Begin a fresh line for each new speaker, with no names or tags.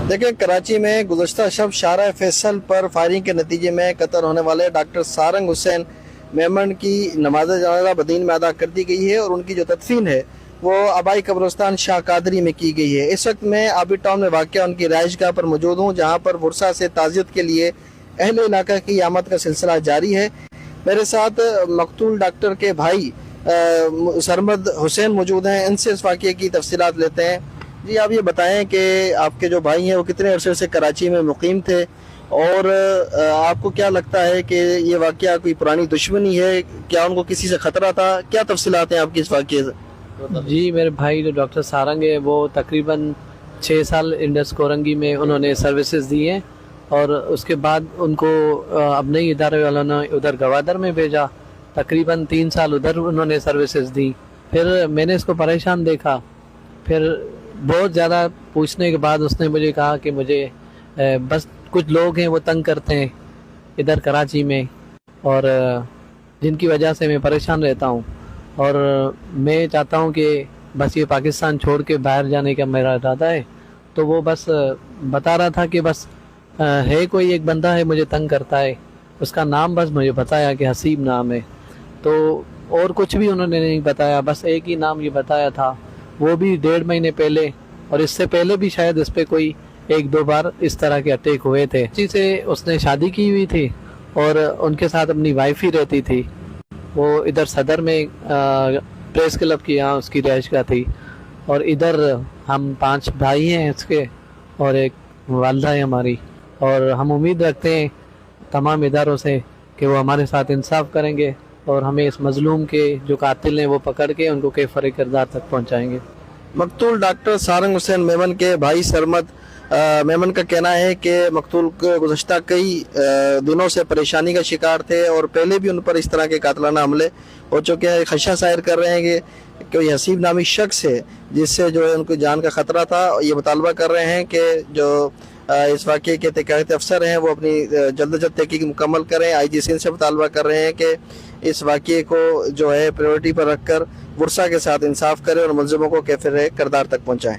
دیکھیں کراچی میں گزشتہ شب شارع فیصل پر فائرنگ کے نتیجے میں قتل ہونے والے ڈاکٹر سارنگ حسین میمن کی نماز جنازہ بدین میں ادا کر دی گئی ہے اور ان کی جو تدفین ہے وہ آبائی قبرستان شاہ قادری میں کی گئی ہے۔ اس وقت میں عابد ٹاؤن میں واقع ان کی رہائش گاہ پر موجود ہوں، جہاں پر ورثہ سے تعزیت کے لیے اہل علاقہ کی آمد کا سلسلہ جاری ہے۔ میرے ساتھ مقتول ڈاکٹر کے بھائی سرمد حسین موجود ہیں، ان سے اس واقعے کی تفصیلات لیتے ہیں۔ جی آپ یہ بتائیں کہ آپ کے جو بھائی ہیں وہ کتنے عرصے سے کراچی میں مقیم تھے، اور آپ کو کیا لگتا ہے کہ یہ واقعہ کوئی پرانی دشمنی ہے؟ کیا ان کو کسی سے خطرہ تھا؟ کیا تفصیلات ہیں آپ کی اس واقعے سے؟
جی میرے بھائی جو ڈاکٹر سارنگ ہے وہ تقریباً 6 سال انڈس کورنگی میں انہوں نے سروسز دی ہیں، اور اس کے بعد ان کو اپنے ادارے والوں نے ادھر گوادر میں بھیجا، تقریباً 3 سال ادھر انہوں نے سروسز دی۔ پھر میں نے اس کو پریشان دیکھا، پھر بہت زیادہ پوچھنے کے بعد اس نے مجھے کہا کہ مجھے بس کچھ لوگ ہیں وہ تنگ کرتے ہیں ادھر کراچی میں، اور جن کی وجہ سے میں پریشان رہتا ہوں، اور میں چاہتا ہوں کہ بس یہ پاکستان چھوڑ کے باہر جانے کا میرا ارادہ ہے۔ تو وہ بس بتا رہا تھا کہ بس ہے کوئی ایک بندہ ہے مجھے تنگ کرتا ہے، اس کا نام بس مجھے بتایا کہ حسیب نام ہے، تو اور کچھ بھی انہوں نے نہیں بتایا، بس ایک ہی نام یہ بتایا تھا، وہ بھی 1.5 مہینے پہلے، اور اس سے پہلے بھی شاید اس پہ کوئی 1-2 بار اس طرح کے اٹیک ہوئے تھے۔ اسی سے اس نے شادی کی ہوئی تھی اور ان کے ساتھ اپنی وائف ہی رہتی تھی، وہ ادھر صدر میں پریس کلب کی یہاں اس کی رہائش گاہ تھی، اور ادھر ہم 5 بھائی ہیں اس کے، اور ایک والدہ ہے ہماری، اور ہم امید رکھتے ہیں تمام اداروں سے کہ وہ ہمارے ساتھ انصاف کریں گے اور ہمیں اس مظلوم کے جو قاتل ہیں وہ پکڑ کے ان کو کیفر کردار تک پہنچائیں گے۔
مقتول ڈاکٹر سارنگ حسین میمن کے بھائی سرمد میمن کا کہنا ہے کہ مقتول گزشتہ کئی دنوں سے پریشانی کا شکار تھے، اور پہلے بھی ان پر اس طرح کے قاتلانہ حملے ہو چکے ہیں۔ خدشہ ظاہر کر رہے ہیں کہ کوئی حسیب نامی شخص ہے جس سے جو ہے ان کو جان کا خطرہ تھا۔ یہ مطالبہ کر رہے ہیں کہ جو اس واقعے کے تحقیقاتی افسر ہیں وہ اپنی جلد از جلد تحقیق مکمل کریں۔ آئی جی سندھ سے مطالبہ کر رہے ہیں کہ اس واقعے کو جو ہے پریورٹی پر رکھ کر ورثہ کے ساتھ انصاف کریں اور ملزموں کو کیفر کردار تک پہنچائیں۔